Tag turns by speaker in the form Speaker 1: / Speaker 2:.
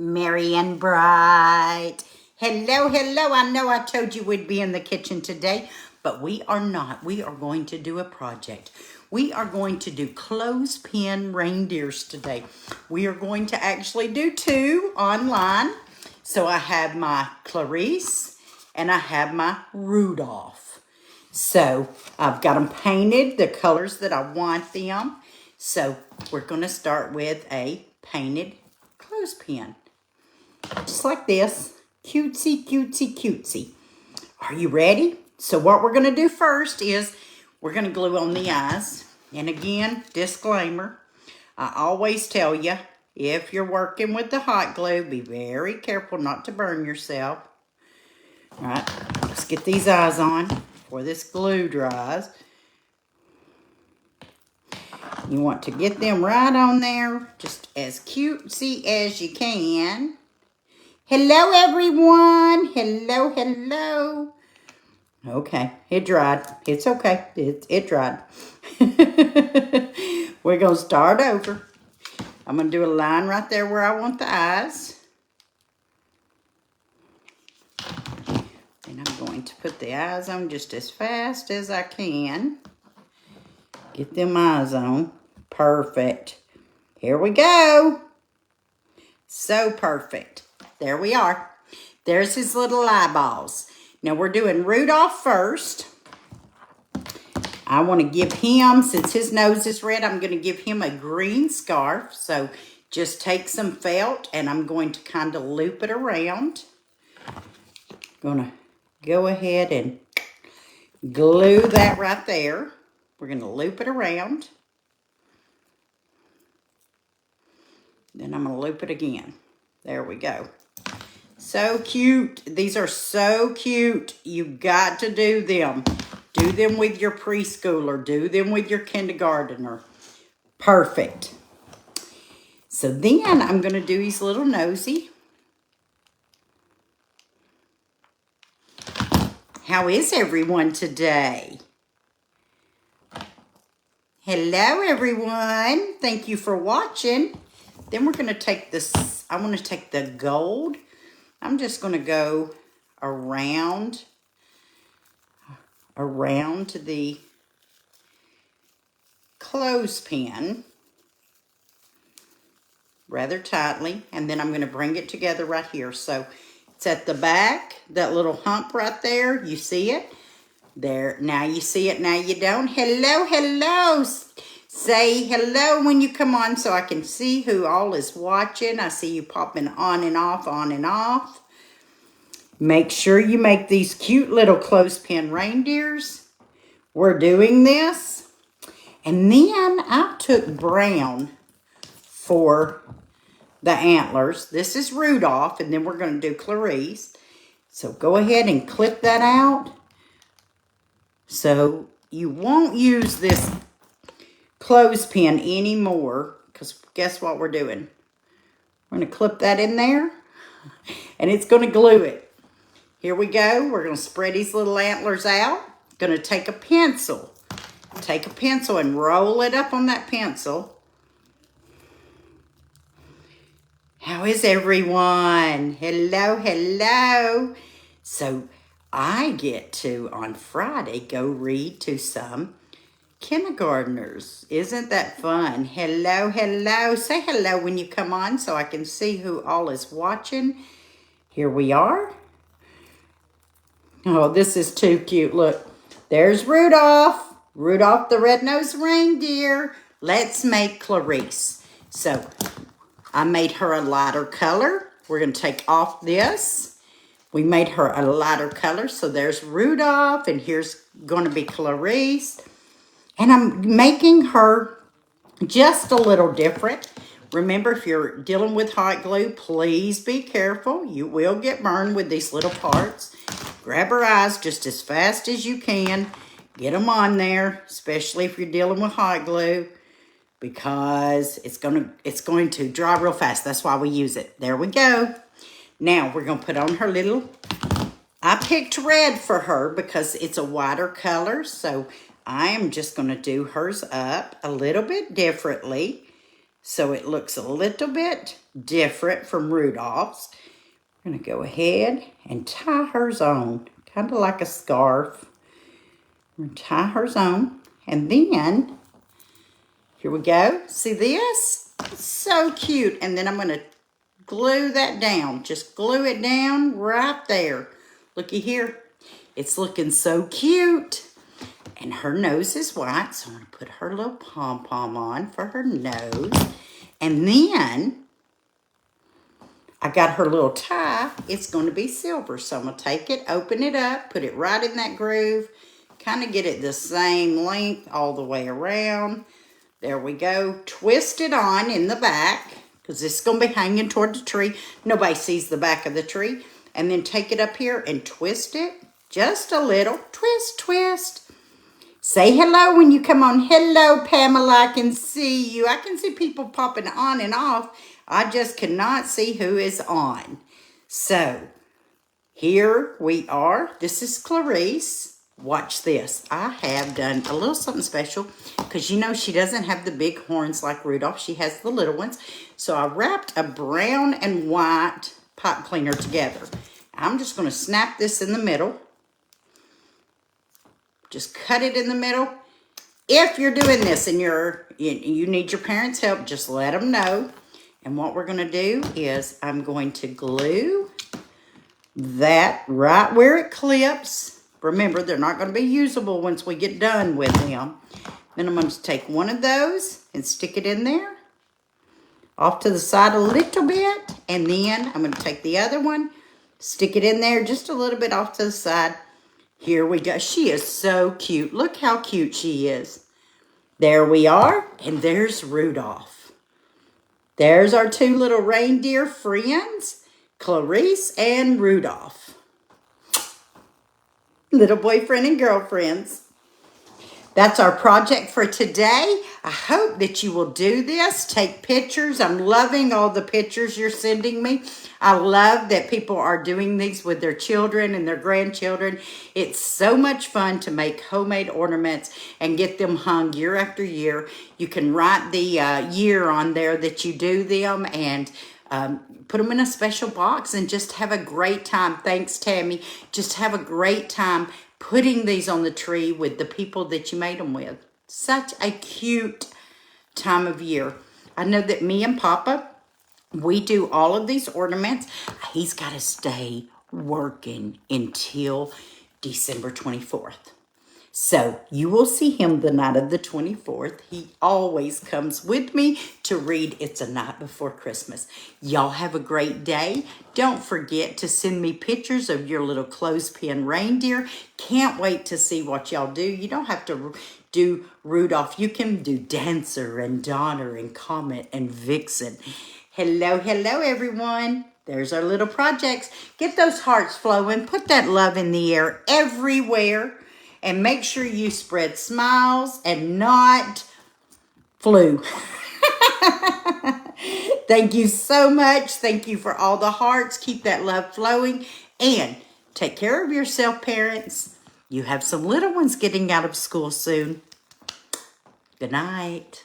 Speaker 1: merry and bright. Hello, hello. I know I told you we'd be in the kitchen today, but we are not. We are going to do a project. We are going to do clothespin reindeers today. We are going to actually do two online. So I have my Clarice and I have my Rudolph. So I've got them painted, the colors that I want them. So we're going to start with a painted clothespin. Just like this. Cutesy, cutesy, cutesy. Are you ready? So what we're going to do first is we're going to glue on the eyes. And again, disclaimer, I always tell you, if you're working with the hot glue, be very careful not to burn yourself. All right, let's get these eyes on before this glue dries. You want to get them right on there, just as cutesy as you can. Hello, everyone. Hello, hello. Okay, it dried. It's okay. It dried. We're going to start over. I'm going to do a line right there where I want the eyes. And I'm going to put the eyes on just as fast as I can. Get them eyes on. Perfect. Here we go. So perfect. There we are. There's his little eyeballs. Now we're doing Rudolph first. I want to give him, since his nose is red, I'm going to give him a green scarf. So just take some felt and I'm going to kind of loop it around. Going to go ahead and glue that right there. We're going to loop it around. Then I'm going to loop it again. There we go. So cute. These are so cute. You've got to do them. Do them with your preschooler. Do them with your kindergartner. Perfect. So then I'm going to do his little nosy. How is everyone today? Hello, everyone. Thank you for watching. Then we're going to take this. I want to take the gold. I'm just going to go around the clothespin rather tightly, and then I'm going to bring it together right here. So it's at the back, that little hump right there. You see it? There. Now you see it, now you don't. Hello, hello. Say hello when you come on so I can see who all is watching. I see you popping on and off, on and off. Make sure you make these cute little clothespin reindeers. We're doing this. And then I took brown for the antlers. This is Rudolph, and then we're going to do Clarice. So go ahead and clip that out. So you won't use this clothespin anymore, because guess what we're doing? We're going to clip that in there, and it's going to glue it. Here we go. We're going to spread these little antlers out. Going to take a pencil. Take a pencil and roll it up on that pencil. How is everyone? Hello, hello. So I get to, on Friday, go read to some kindergartners. Isn't that fun? Hello, hello. Say hello when you come on so I can see who all is watching. Here we are. Oh, this is too cute. Look, there's Rudolph. Rudolph the red-nosed reindeer. Let's make Clarice. So I made her a lighter color. We're going to take off this. We made her a lighter color. So there's Rudolph, and here's going to be Clarice. And I'm making her just a little different. Remember, if you're dealing with hot glue, please be careful. You will get burned with these little parts. Grab her eyes just as fast as you can. Get them on there, especially if you're dealing with hot glue, because it's going to dry real fast. That's why we use it. There we go. Now we're going to put on her little, I picked red for her because it's a whiter color. So I am just going to do hers up a little bit differently. so it looks a little bit different from Rudolph's. I'm going to go ahead and tie hers on, kind of like a scarf. I'm going to tie hers on, and then, here we go. See this? It's so cute. And then I'm going to glue that down. Just glue it down right there. Looky here. It's looking so cute. And her nose is white, so I'm going to put her little pom-pom on for her nose. And then I got her little tie. It's going to be silver. So I'm going to take it, open it up, put it right in that groove, kind of get it the same length all the way around. There we go. Twist it on in the back, because this is going to be hanging toward the tree. Nobody sees the back of the tree. And then take it up here and twist it just a little. Twist, twist. Say hello when you come on. Hello, Pamela. I can see you. I can see people popping on and off. I just cannot see who is on. So, here we are. This is Clarice. Watch this. I have done a little something special because you know she doesn't have the big horns like Rudolph. She has the little ones. So I wrapped a brown and white pipe cleaner together. I'm just going to snap this in the middle. Just cut it in the middle. If you're doing this and you need your parents' help, just let them know. And what we're going to do is I'm going to glue that right where it clips. Remember, they're not going to be usable once we get done with them. Then I'm going to take one of those and stick it in there. Off to the side a little bit. And then I'm going to take the other one, stick it in there just a little bit off to the side. Here we go. She is so cute. Look how cute she is. There we are. And there's Rudolph. There's our two little reindeer friends, Clarice and Rudolph. Little boyfriend and girlfriends. That's our project for today. I hope that you will do this. Take pictures. I'm loving all the pictures you're sending me. I love that people are doing these with their children and their grandchildren. It's so much fun to make homemade ornaments and get them hung year after year. You can write the year on there that you do them and put them in a special box and just have a great time. Thanks, Tammy. Just have a great time putting these on the tree with the people that you made them with. Such a cute time of year. I know that me and Papa, we do all of these ornaments. He's got to stay working until December 24th. So you will see him the night of the 24th. He always comes with me to read It's a Night Before Christmas. Y'all have a great day. Don't forget to send me pictures of your little clothespin reindeer. Can't wait to see what y'all do. You don't have to do Rudolph. You can do Dancer and Donner and Comet and Vixen. Hello, hello, everyone. There's our little projects. Get those hearts flowing. Put that love in the air everywhere. And make sure you spread smiles and not flu. Thank you so much. Thank you for all the hearts. Keep that love flowing. And take care of yourself, parents. You have some little ones getting out of school soon. Good night.